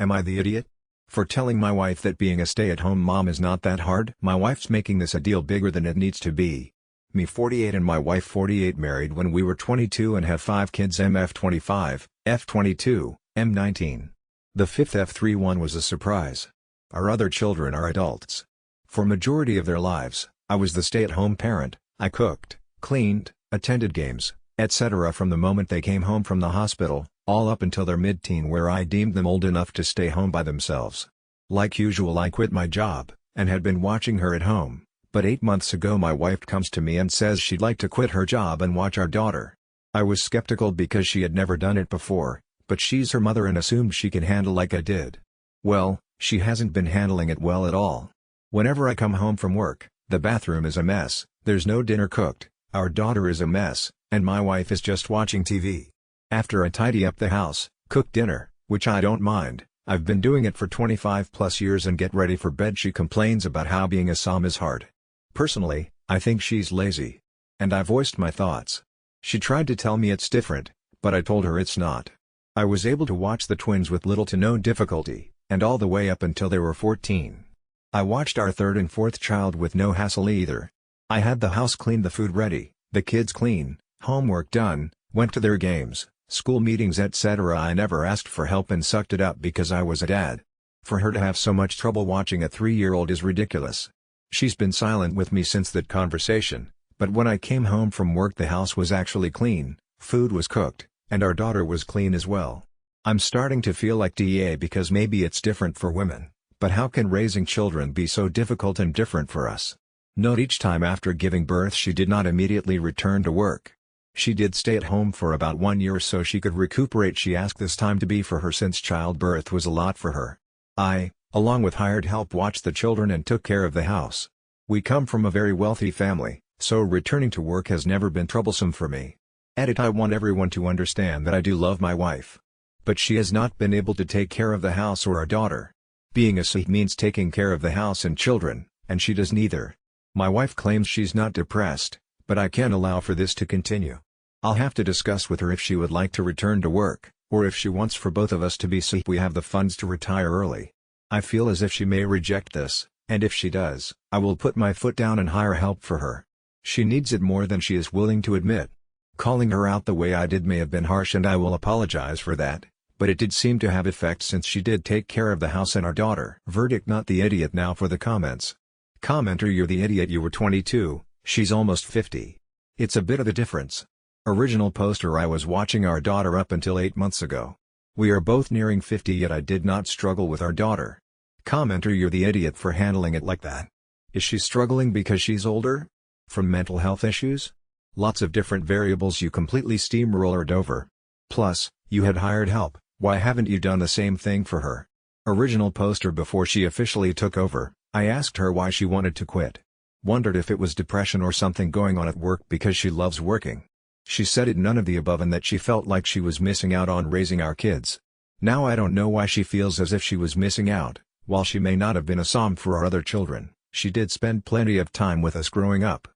Am I the idiot? For telling my wife that being a stay-at-home mom is not that hard? My wife's making this a deal bigger than it needs to be. Me 48 and my wife 48, married when we were 22 and have 5 kids, MF 25, F 22, M 19. The fifth F31 was a surprise. Our other children are adults. For majority of their lives, I was the stay-at-home parent. I cooked, cleaned, attended games, etc. from the moment they came home from the hospital, all up until their mid-teen, where I deemed them old enough to stay home by themselves. Like usual, I quit my job, and had been watching her at home, but 8 months ago my wife comes to me and says she'd like to quit her job and watch our daughter. I was skeptical because she had never done it before, but she's her mother and assumed she could handle like I did. Well, she hasn't been handling it well at all. Whenever I come home from work, the bathroom is a mess, there's no dinner cooked, our daughter is a mess, and my wife is just watching TV. After I tidy up the house, cook dinner, which I don't mind, I've been doing it for 25 plus years, and get ready for bed, she complains about how being a som is hard. Personally, I think she's lazy. And I voiced my thoughts. She tried to tell me it's different, but I told her it's not. I was able to watch the twins with little to no difficulty, and all the way up until they were 14. I watched our third and fourth child with no hassle either. I had the house clean, the food ready, the kids clean, homework done, went to their games, school meetings, etc. I never asked for help and sucked it up because I was a dad. For her to have so much trouble watching a 3-year-old is ridiculous. She's been silent with me since that conversation, but when I came home from work the house was actually clean, food was cooked, and our daughter was clean as well. I'm starting to feel like DA because maybe it's different for women, but how can raising children be so difficult and different for us? Note: each time after giving birth she did not immediately return to work. She did stay at home for about 1 year so she could recuperate. She asked this time to be for her since childbirth was a lot for her. I, along with hired help, watched the children and took care of the house. We come from a very wealthy family, so returning to work has never been troublesome for me. I want everyone to understand that I do love my wife. But she has not been able to take care of the house or our daughter. Being a SE means taking care of the house and children, and she does neither. My wife claims she's not depressed, but I can't allow for this to continue. I'll have to discuss with her if she would like to return to work, or if she wants for both of us to be SE. We have the funds to retire early. I feel as if she may reject this, and if she does, I will put my foot down and hire help for her. She needs it more than she is willing to admit. Calling her out the way I did may have been harsh, and I will apologize for that, but it did seem to have effect since she did take care of the house and our daughter. Verdict: not the idiot. Now for the comments. Commenter: you're the idiot. You were 22, she's almost 50. It's a bit of a difference. Original poster: I was watching our daughter up until 8 months ago. We are both nearing 50, yet I did not struggle with our daughter. Commenter: you're the idiot for handling it like that. Is she struggling because she's older? From mental health issues? Lots of different variables you completely steamrollered over. Plus, you had hired help. Why haven't you done the same thing for her? Original poster: before she officially took over, I asked her why she wanted to quit. Wondered if it was depression or something going on at work because she loves working. She said it none of the above and that she felt like she was missing out on raising our kids. Now I don't know why she feels as if she was missing out. While she may not have been a som for our other children, she did spend plenty of time with us growing up.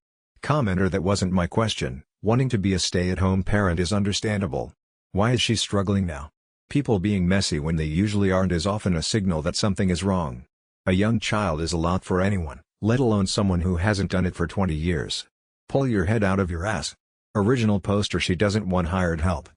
Commenter: that wasn't my question. Wanting to be a stay-at-home parent is understandable. Why is she struggling now? People being messy when they usually aren't is often a signal that something is wrong. A young child is a lot for anyone, let alone someone who hasn't done it for 20 years. Pull your head out of your ass. Original poster: she doesn't want hired help.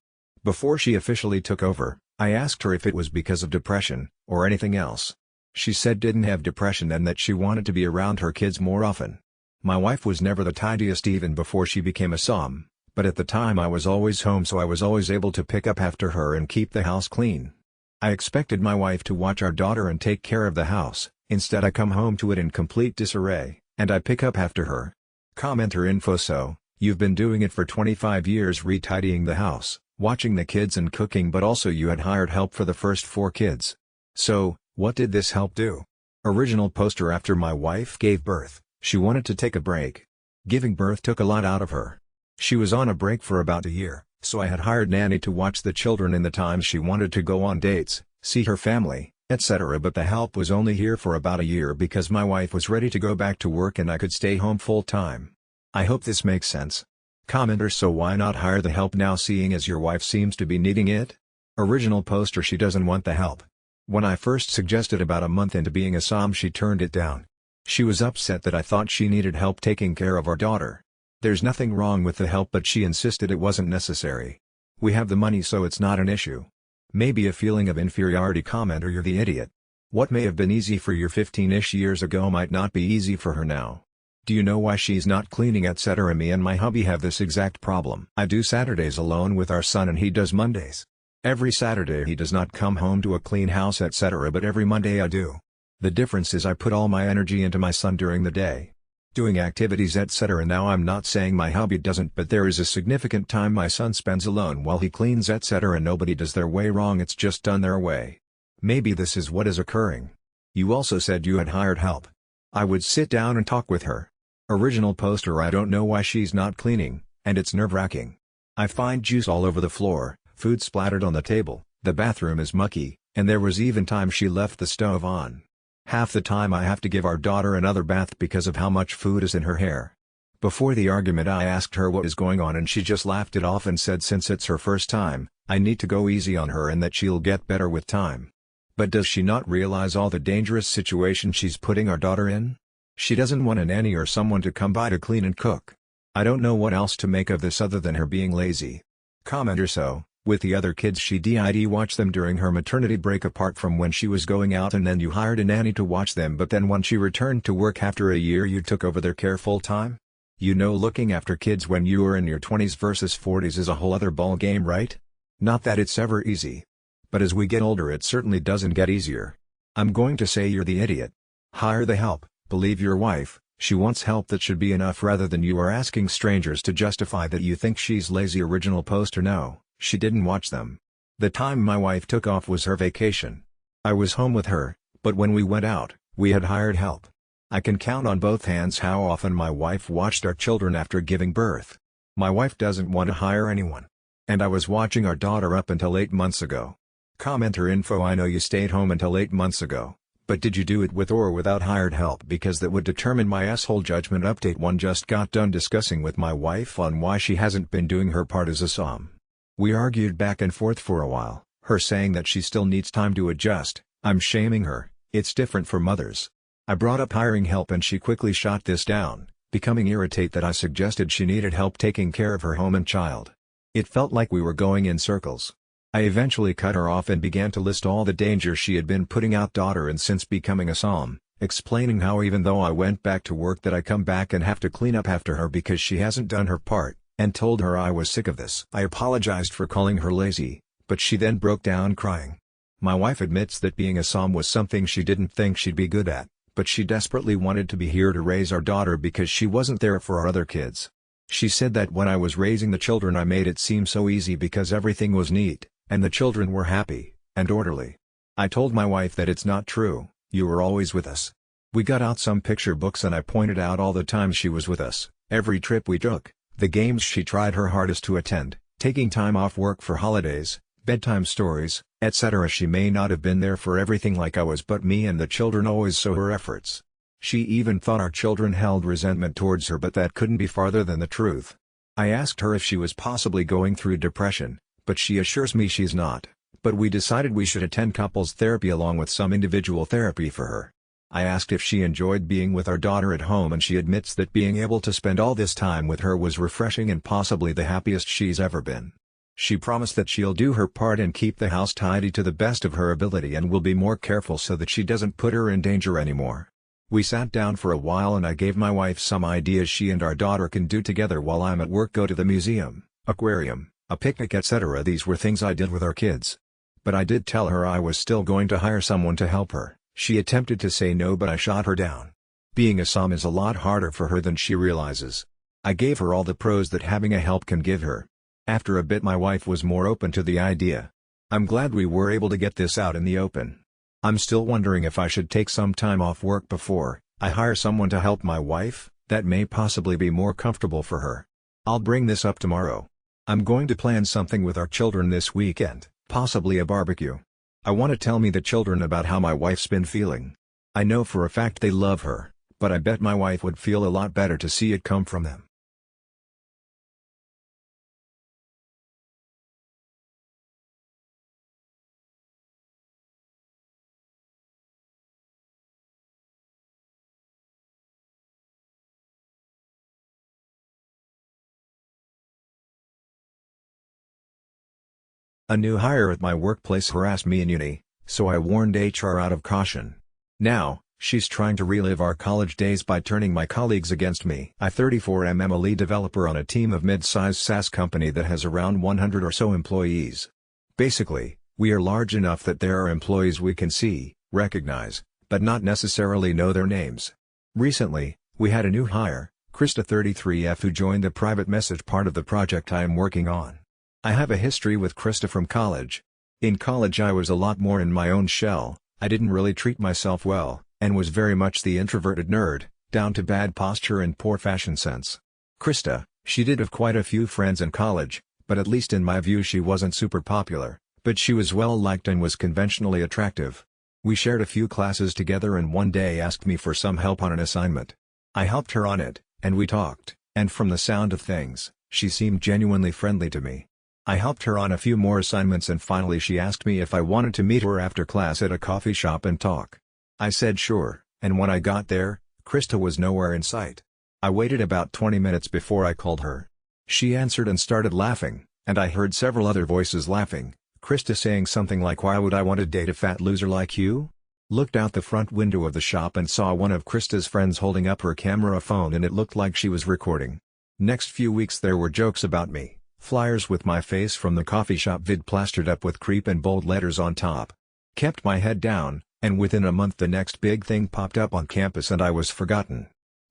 Before she officially took over, I asked her if it was because of depression, or anything else. She said didn't have depression and that she wanted to be around her kids more often. My wife was never the tidiest even before she became a som, but at the time I was always home, so I was always able to pick up after her and keep the house clean. I expected my wife to watch our daughter and take care of the house. Instead I come home to it in complete disarray, and I pick up after her. Commenter: info: so, you've been doing it for 25 years, retidying the house, watching the kids and cooking, but also you had hired help for the first 4 kids. So, what did this help do? Original poster: after my wife gave birth, she wanted to take a break. Giving birth took a lot out of her. She was on a break for about a year, so I had hired nanny to watch the children in the times she wanted to go on dates, see her family, etc. But the help was only here for about a year because my wife was ready to go back to work and I could stay home full time. I hope this makes sense. Commenter: so why not hire the help now, seeing as your wife seems to be needing it? Original poster: she doesn't want the help. When I first suggested about a month into being a som, she turned it down. She was upset that I thought she needed help taking care of our daughter. There's nothing wrong with the help, but she insisted it wasn't necessary. We have the money, so it's not an issue. Maybe a feeling of inferiority comment, or you're the idiot. What may have been easy for you 15-ish years ago might not be easy for her now. Do you know why she's not cleaning, etc.? Me and my hubby have this exact problem. I do Saturdays alone with our son and he does Mondays. Every Saturday he does not come home to a clean house, etc., but every Monday I do. The difference is I put all my energy into my son during the day, doing activities, etc. Now I'm not saying my hubby doesn't, but there is a significant time my son spends alone while he cleans, etc. Nobody does their way wrong, it's just done their way. Maybe this is what is occurring. You also said you had hired help. I would sit down and talk with her. Original poster: I don't know why she's not cleaning, and it's nerve-wracking. I find juice all over the floor, food splattered on the table, the bathroom is mucky, and there was even time she left the stove on. Half the time I have to give our daughter another bath because of how much food is in her hair. Before the argument I asked her what is going on and she just laughed it off and said since it's her first time, I need to go easy on her and that she'll get better with time. But does she not realize all the dangerous situation she's putting our daughter in? She doesn't want a nanny or someone to come by to clean and cook. I don't know what else to make of this other than her being lazy. Commenter: so, with the other kids she did watch them during her maternity break apart from when she was going out, and then you hired a nanny to watch them, but then when she returned to work after a year you took over their care full time? You know, looking after kids when you are in your 20s versus 40s is a whole other ball game, right? Not that it's ever easy. But as we get older it certainly doesn't get easier. I'm going to say you're the idiot. Hire the help, believe your wife, she wants help, that should be enough, rather than you are asking strangers to justify that you think she's lazy. Original poster: no. She didn't watch them. The time my wife took off was her vacation. I was home with her, but when we went out, we had hired help. I can count on both hands how often my wife watched our children after giving birth. My wife doesn't want to hire anyone. And I was watching our daughter up until 8 months ago. Commenter: info: I know you stayed home until 8 months ago, but did you do it with or without hired help? Because that would determine my asshole judgment. Update: 1 Just got done discussing with my wife on why she hasn't been doing her part as a som. We argued back and forth for a while, her saying that she still needs time to adjust, I'm shaming her, it's different for mothers. I brought up hiring help and she quickly shot this down, becoming irritated that I suggested she needed help taking care of her home and child. It felt like we were going in circles. I eventually cut her off and began to list all the dangers she had been putting out daughter in since becoming a som, explaining how even though I went back to work that I come back and have to clean up after her because she hasn't done her part. And told her I was sick of this. I apologized for calling her lazy, but she then broke down crying. My wife admits that being a som was something she didn't think she'd be good at, but she desperately wanted to be here to raise our daughter because she wasn't there for our other kids. She said that when I was raising the children I made it seem so easy because everything was neat, and the children were happy and orderly. I told my wife that it's not true, you were always with us. We got out some picture books and I pointed out all the times she was with us, every trip we took, the games she tried her hardest to attend, taking time off work for holidays, bedtime stories, etc. She may not have been there for everything like I was, but me and the children always saw her efforts. She even thought our children held resentment towards her, but that couldn't be farther than the truth. I asked her if she was possibly going through depression, but she assures me she's not, but we decided we should attend couples therapy along with some individual therapy for her. I asked if she enjoyed being with our daughter at home and she admits that being able to spend all this time with her was refreshing and possibly the happiest she's ever been. She promised that she'll do her part and keep the house tidy to the best of her ability and will be more careful so that she doesn't put her in danger anymore. We sat down for a while and I gave my wife some ideas she and our daughter can do together while I'm at work: go to the museum, aquarium, a picnic, etc. These were things I did with our kids. But I did tell her I was still going to hire someone to help her. She attempted to say no, but I shot her down. Being a som is a lot harder for her than she realizes. I gave her all the pros that having a help can give her. After a bit my wife was more open to the idea. I'm glad we were able to get this out in the open. I'm still wondering if I should take some time off work before I hire someone to help my wife, that may possibly be more comfortable for her. I'll bring this up tomorrow. I'm going to plan something with our children this weekend, possibly a barbecue. I want to tell the children about how my wife's been feeling. I know for a fact they love her, but I bet my wife would feel a lot better to see it come from them. A new hire at my workplace harassed me in uni, so I warned HR out of caution. Now, she's trying to relive our college days by turning my colleagues against me. I 34 am a lead developer on a team of mid-sized SaaS company that has around 100 or so employees. Basically, we are large enough that there are employees we can see, recognize, but not necessarily know their names. Recently, we had a new hire, Krista 33F, who joined the private message part of the project I am working on. I have a history with Krista from college. In college I was a lot more in my own shell, I didn't really treat myself well, and was very much the introverted nerd, down to bad posture and poor fashion sense. Krista, she did have quite a few friends in college, but at least in my view she wasn't super popular, but she was well liked and was conventionally attractive. We shared a few classes together and one day asked me for some help on an assignment. I helped her on it, and we talked, and from the sound of things, she seemed genuinely friendly to me. I helped her on a few more assignments and finally she asked me if I wanted to meet her after class at a coffee shop and talk. I said sure, and when I got there, Krista was nowhere in sight. I waited about 20 minutes before I called her. She answered and started laughing, and I heard several other voices laughing, Krista saying something like, "Why would I want to date a fat loser like you?" Looked out the front window of the shop and saw one of Krista's friends holding up her camera phone and it looked like she was recording. Next few weeks there were jokes about me, flyers with my face from the coffee shop vid plastered up with creep and bold letters on top. Kept my head down, and within a month the next big thing popped up on campus and I was forgotten.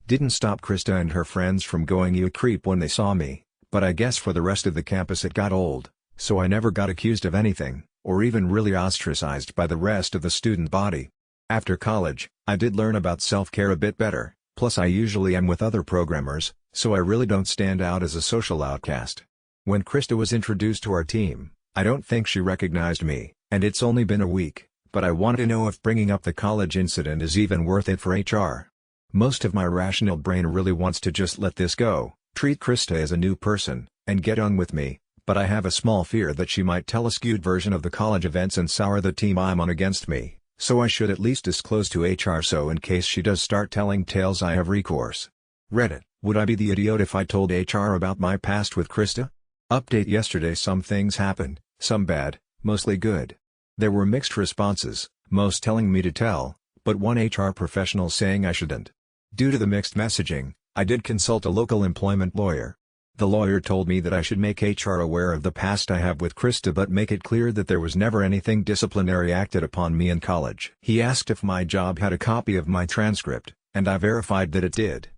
Didn't stop Krista and her friends from going "you creep" when they saw me, but I guess for the rest of the campus it got old, so I never got accused of anything, or even really ostracized by the rest of the student body. After college, I did learn about self-care a bit better, plus I usually am with other programmers, so I really don't stand out as a social outcast. When Krista was introduced to our team, I don't think she recognized me, and it's only been a week, but I want to know if bringing up the college incident is even worth it for HR. Most of my rational brain really wants to just let this go, treat Krista as a new person, and get on with me, but I have a small fear that she might tell a skewed version of the college events and sour the team I'm on against me, so I should at least disclose to HR so in case she does start telling tales I have recourse. Reddit, would I be the idiot if I told HR about my past with Krista? Update: yesterday some things happened, some bad, mostly good. There were mixed responses, most telling me to tell, but one HR professional saying I shouldn't. Due to the mixed messaging, I did consult a local employment lawyer. The lawyer told me that I should make HR aware of the past I have with Krista but make it clear that there was never anything disciplinary acted upon me in college. He asked if my job had a copy of my transcript, and I verified that it did.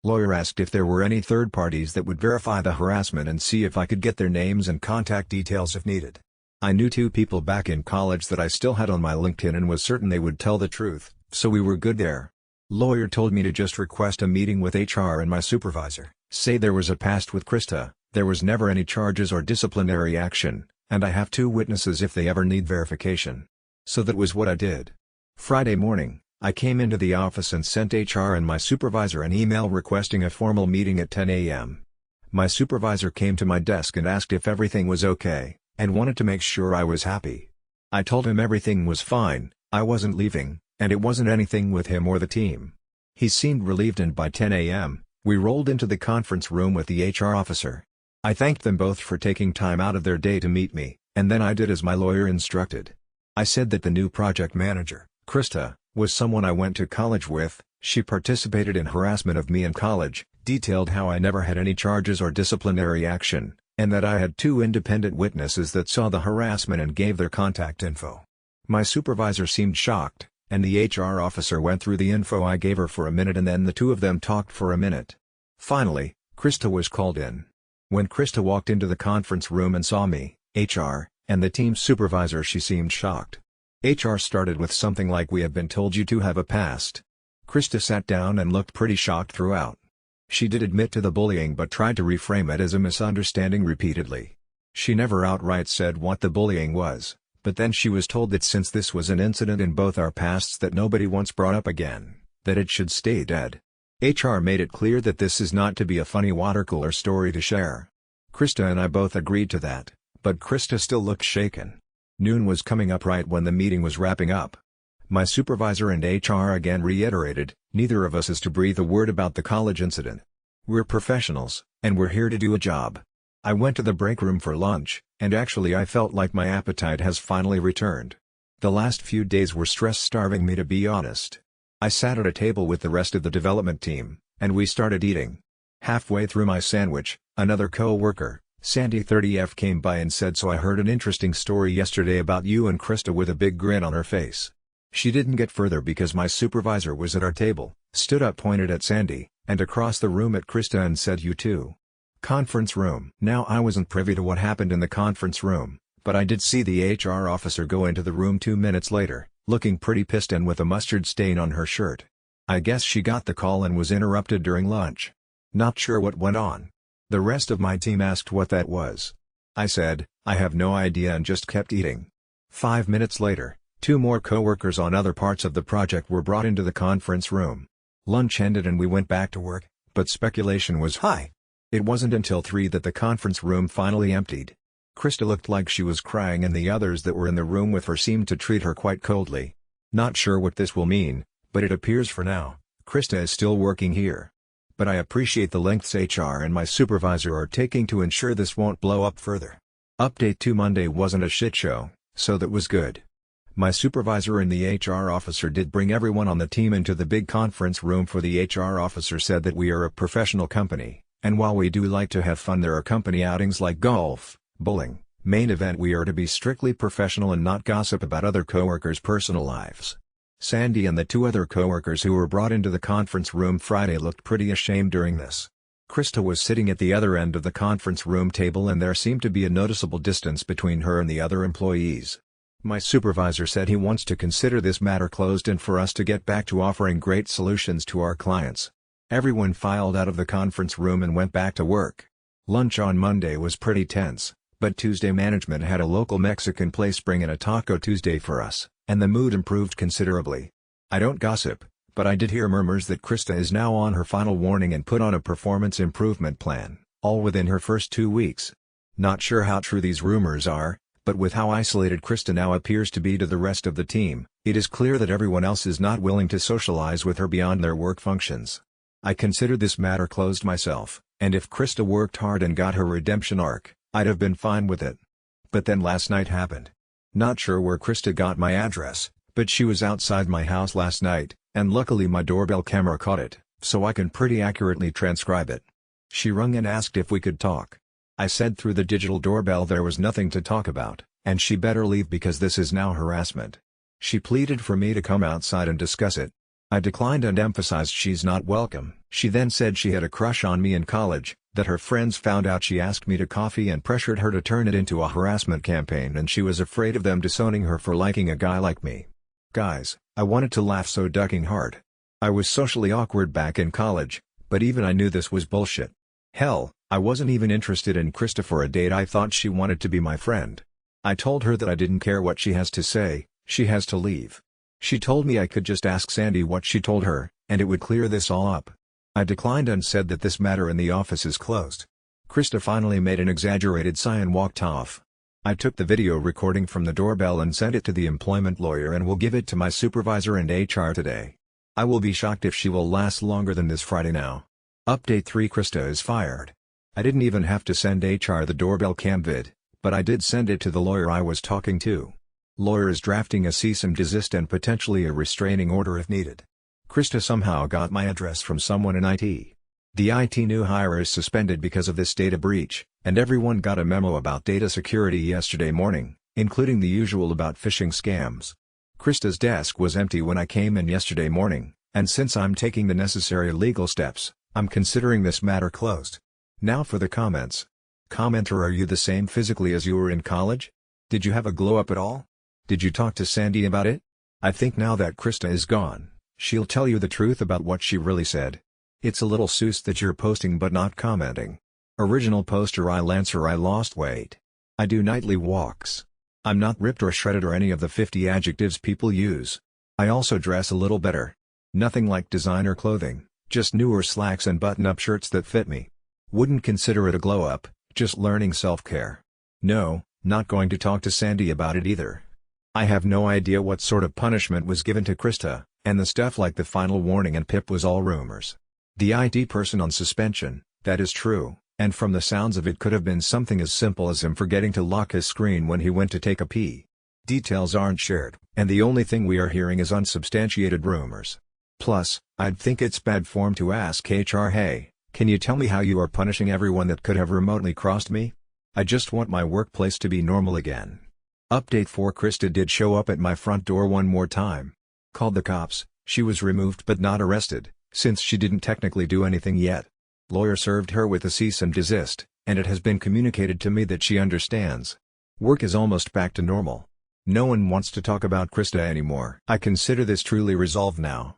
Lawyer asked if there were any third parties that would verify the harassment and see if I could get their names and contact details if needed. I knew two people back in college that I still had on my LinkedIn and was certain they would tell the truth, so we were good there. Lawyer told me to just request a meeting with HR and my supervisor, say there was a past with Krista, there was never any charges or disciplinary action, and I have two witnesses if they ever need verification. So that was what I did. Friday morning, I came into the office and sent HR and my supervisor an email requesting a formal meeting at 10 a.m. My supervisor came to my desk and asked if everything was okay, and wanted to make sure I was happy. I told him everything was fine, I wasn't leaving, and it wasn't anything with him or the team. He seemed relieved and by 10 a.m., we rolled into the conference room with the HR officer. I thanked them both for taking time out of their day to meet me, and then I did as my lawyer instructed. I said that the new project manager, Krista, was someone I went to college with, she participated in harassment of me in college, detailed how I never had any charges or disciplinary action, and that I had two independent witnesses that saw the harassment and gave their contact info. My supervisor seemed shocked, and the HR officer went through the info I gave her for a minute and then the two of them talked for a minute. Finally, Krista was called in. When Krista walked into the conference room and saw me, HR, and the team supervisor, she seemed shocked. HR started with something like, "We have been told you two have a past." Krista sat down and looked pretty shocked throughout. She did admit to the bullying but tried to reframe it as a misunderstanding repeatedly. She never outright said what the bullying was, but then she was told that since this was an incident in both our pasts that nobody wants brought up again, that it should stay dead. HR made it clear that this is not to be a funny watercooler story to share. Krista and I both agreed to that, but Krista still looked shaken. Noon was coming up right when the meeting was wrapping up. My supervisor and HR again reiterated, neither of us is to breathe a word about the college incident. We're professionals, and we're here to do a job. I went to the break room for lunch, And actually I felt like my appetite has finally returned. The last few days were stress-starving me, to be honest. I sat at a table with the rest of the development team, and we started eating. Halfway through my sandwich, another co-worker, Sandy 30F, came by and said, "So I heard an interesting story yesterday about you and Krista," with a big grin on her face. She didn't get further because my supervisor was at our table, stood up, pointed at Sandy, and across the room at Krista and said, "You too." Conference room. Now I wasn't privy to what happened in the conference room, but I did see the HR officer go into the room 2 minutes later, looking pretty pissed and with a mustard stain on her shirt. I guess she got the call and was interrupted during lunch. Not sure what went on. The rest of my team asked what that was. I said, "I have no idea," and just kept eating. 5 minutes later, 2 more coworkers on other parts of the project were brought into the conference room. Lunch ended and we went back to work, but speculation was high. It wasn't until 3 that the conference room finally emptied. Krista looked like she was crying and the others that were in the room with her seemed to treat her quite coldly. Not sure what this will mean, but it appears for now, Krista is still working here. But I appreciate the lengths HR and my supervisor are taking to ensure this won't blow up further. Update 2: Monday wasn't a shit show, so that was good. My supervisor and the HR officer did bring everyone on the team into the big conference room, for the HR officer said that we are a professional company, and while we do like to have fun, there are company outings like golf, bowling, main event, we are to be strictly professional and not gossip about other coworkers' personal lives. Sandy and the 2 other coworkers who were brought into the conference room Friday looked pretty ashamed during this. Krista was sitting at the other end of the conference room table and there seemed to be a noticeable distance between her and the other employees. My supervisor said he wants to consider this matter closed and for us to get back to offering great solutions to our clients. Everyone filed out of the conference room and went back to work. Lunch on Monday was pretty tense, but Tuesday management had a local Mexican place bring in a Taco Tuesday for us, and the mood improved considerably. I don't gossip, but I did hear murmurs that Krista is now on her final warning and put on a performance improvement plan, all within her first 2 weeks. Not sure how true these rumors are, but with how isolated Krista now appears to be to the rest of the team, it is clear that everyone else is not willing to socialize with her beyond their work functions. I consider this matter closed myself, and if Krista worked hard and got her redemption arc, I'd have been fine with it. But then last night happened. Not sure where Krista got my address, but she was outside my house last night, and luckily my doorbell camera caught it, so I can pretty accurately transcribe it. She rung and asked if we could talk. I said through the digital doorbell there was nothing to talk about, and she better leave because this is now harassment. She pleaded for me to come outside and discuss it. I declined and emphasized she's not welcome. She then said she had a crush on me in college, that her friends found out she asked me to coffee and pressured her to turn it into a harassment campaign, and she was afraid of them disowning her for liking a guy like me. Guys, I wanted to laugh so ducking hard. I was socially awkward back in college, but even I knew this was bullshit. Hell, I wasn't even interested in Krista for a date. I thought she wanted to be my friend. I told her that I didn't care what she has to say, she has to leave. She told me I could just ask Sandy what she told her, and it would clear this all up. I declined and said that this matter in the office is closed. Krista finally made an exaggerated sigh and walked off. I took the video recording from the doorbell and sent it to the employment lawyer and will give it to my supervisor and HR today. I will be shocked if she will last longer than this Friday now. Update 3: Krista is fired. I didn't even have to send HR the doorbell cam vid, but I did send it to the lawyer I was talking to. Lawyer is drafting a cease and desist and potentially a restraining order if needed. Krista somehow got my address from someone in IT. The IT new hire is suspended because of this data breach, and everyone got a memo about data security yesterday morning, including the usual about phishing scams. Krista's desk was empty when I came in yesterday morning, and since I'm taking the necessary legal steps, I'm considering this matter closed. Now for the comments. Commenter: are you the same physically as you were in college? Did you have a glow up at all? Did you talk to Sandy about it? I think now that Krista is gone, she'll tell you the truth about what she really said. It's a little sus that you're posting but not commenting. Original poster: I Lancer, I lost weight. I do nightly walks. I'm not ripped or shredded or any of the 50 adjectives people use. I also dress a little better. Nothing like designer clothing, just newer slacks and button-up shirts that fit me. Wouldn't consider it a glow-up, just learning self-care. No, not going to talk to Sandy about it either. I have no idea what sort of punishment was given to Krista, and the stuff like the final warning and PIP was all rumors. The IT person on suspension, that is true, And from the sounds of it could have been something as simple as him forgetting to lock his screen when he went to take a pee. Details aren't shared, and the only thing we are hearing is unsubstantiated rumors. Plus, I'd think it's bad form to ask HR, "Hey, can you tell me how you are punishing everyone that could have remotely crossed me? I just want my workplace to be normal again." Update 4: Krista did show up at my front door one more time. Called the cops. She was removed but not arrested, since she didn't technically do anything yet. Lawyer served her with a cease and desist, and it has been communicated to me that she understands. Work is almost back to normal. No one wants to talk about Krista anymore. I consider this truly resolved now.